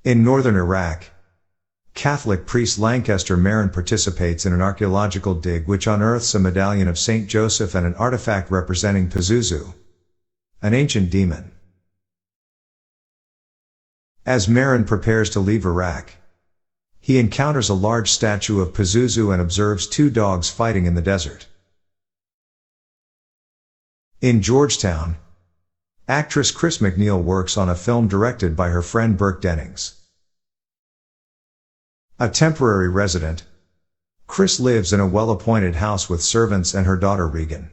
In northern Iraq, Catholic priest Lancaster Merrin participates in an archaeological dig which unearths a medallion of Saint Joseph and an artifact representing Pazuzu, an ancient demon. As Merrin prepares to leave Iraq, he encounters a large statue of Pazuzu and observes two dogs fighting in the desert. In Georgetown, actress Chris MacNeil works on a film directed by her friend Burke Dennings. A temporary resident, Chris lives in a well-appointed house with servants and her daughter Regan.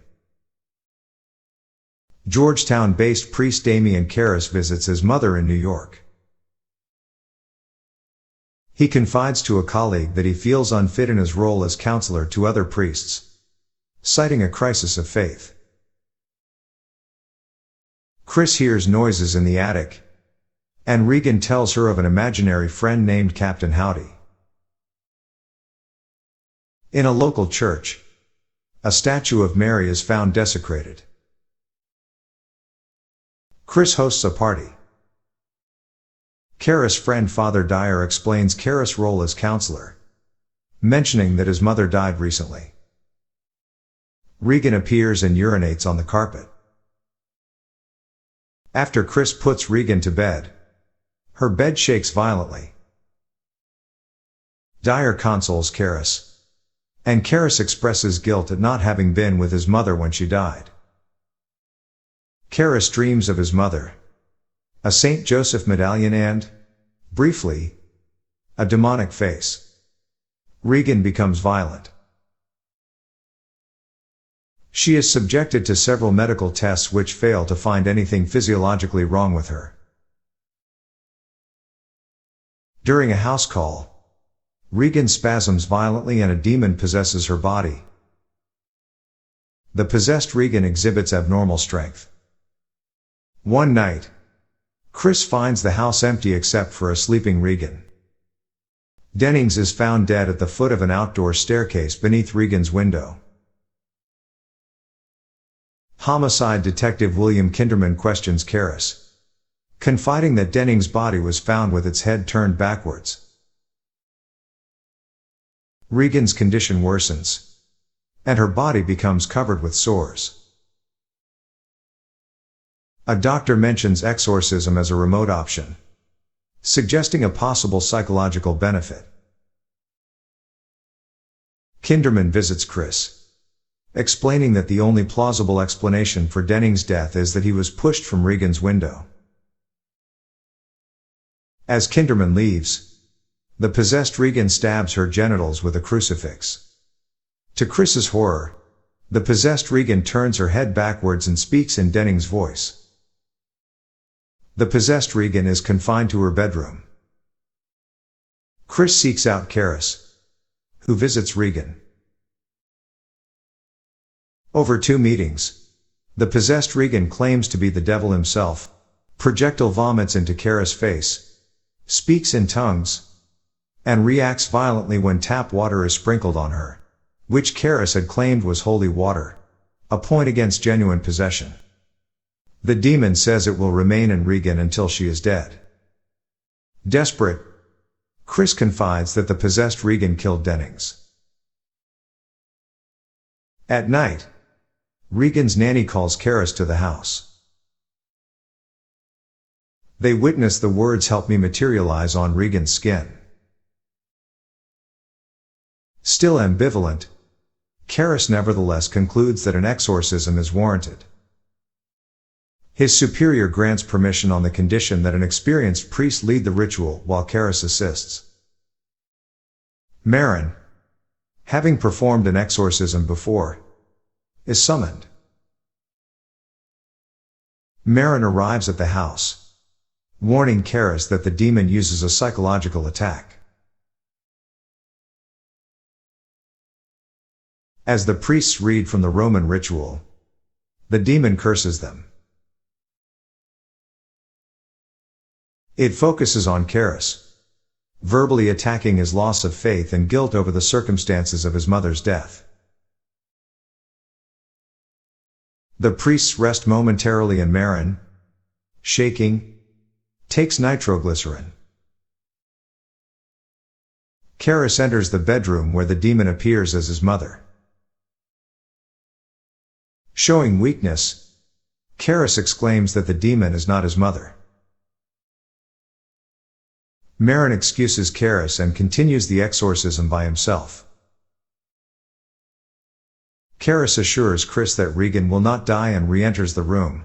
Georgetown-based priest Damian Karras visits his mother in New York. He confides to a colleague that he feels unfit in his role as counselor to other priests, citing a crisis of faith. Chris hears noises in the attic, and Regan tells her of an imaginary friend named Captain Howdy. In a local church, a statue of Mary is found desecrated. Chris hosts a party. Karras' friend Father Dyer explains Karras' role as counselor, mentioning that his mother died recently. Regan appears and urinates on the carpet. After Chris puts Regan to bed, her bed shakes violently. Dyer consoles Karras, and Karras expresses guilt at not having been with his mother when she died. Karras dreams of his mother, a Saint Joseph medallion and, briefly, a demonic face. Regan becomes violent. She is subjected to several medical tests which fail to find anything physiologically wrong with her. During a house call, Regan spasms violently and a demon possesses her body. The possessed Regan exhibits abnormal strength. One night, Chris finds the house empty except for a sleeping Regan. Dennings is found dead at the foot of an outdoor staircase beneath Regan's window. Homicide detective William Kinderman questions Karras, confiding that Dennings' body was found with its head turned backwards. Regan's condition worsens, and her body becomes covered with sores. A doctor mentions exorcism as a remote option, suggesting a possible psychological benefit. Kinderman visits Chris, explaining that the only plausible explanation for Dennings' death is that he was pushed from Regan's window. As Kinderman leaves, the possessed Regan stabs her genitals with a crucifix. To Chris's horror, the possessed Regan turns her head backwards and speaks in Dennings' voice. The possessed Regan is confined to her bedroom. Chris seeks out Karras, who visits Regan. Over 2 meetings, the possessed Regan claims to be the devil himself, projectile vomits into Karras' face, speaks in tongues, and reacts violently when tap water is sprinkled on her, which Karras had claimed was holy water, a point against genuine possession. The demon says it will remain in Regan until she is dead. Desperate, Chris confides that the possessed Regan killed Dennings. At night, Regan's nanny calls Karras to the house. They witness the words "help me" materialize on Regan's skin. Still ambivalent, Karras nevertheless concludes that an exorcism is warranted. His superior grants permission on the condition that an experienced priest lead the ritual while Karras assists. Merrin, having performed an exorcism before, is summoned. Merrin arrives at the house, warning Karras that the demon uses a psychological attack. As the priests read from the Roman ritual, the demon curses them. It focuses on Karras, verbally attacking his loss of faith and guilt over the circumstances of his mother's death. The priests rest momentarily and Merrin, shaking, takes nitroglycerin, Karras enters the bedroom where the demon appears as his mother. Showing weakness, Karras exclaims that the demon is not his mother. Merrin excuses Karras and continues the exorcism by himself. Karras assures Chris that Regan will not die and re-enters the room,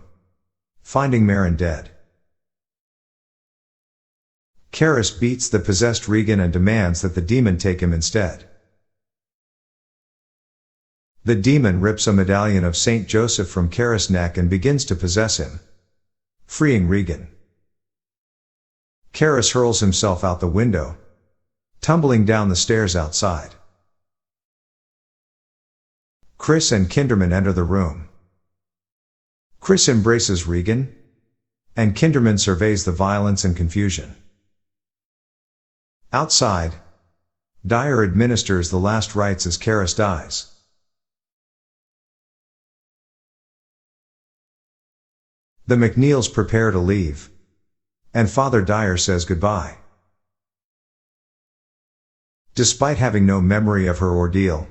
finding Merrin dead. Karras beats the possessed Regan and demands that the demon take him instead. The demon rips a medallion of Saint Joseph from Karras' neck and begins to possess him, freeing Regan. Karras hurls himself out the window, tumbling down the stairs outside. Chris and Kinderman enter the room. Chris embraces Regan, and Kinderman surveys the violence and confusion. Outside, Dyer administers the last rites as Karras dies. The MacNeils prepare to leave, and Father Dyer says goodbye. Despite having no memory of her ordeal,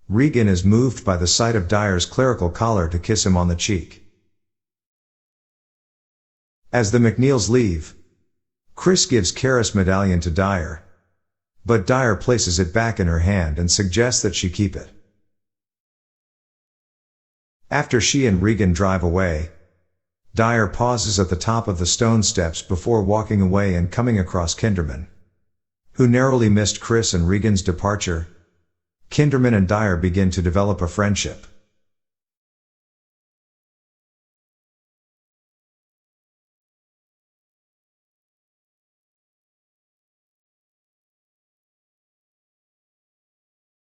Regan is moved by the sight of Dyer's clerical collar to kiss him on the cheek. As the MacNeils leave, Chris gives Karras' medallion to Dyer, but Dyer places it back in her hand and suggests that she keep it. After she and Regan drive away, Dyer pauses at the top of the stone steps before walking away and coming across Kinderman, who narrowly missed Chris and Regan's departure. Kinderman and Dyer begin to develop a friendship.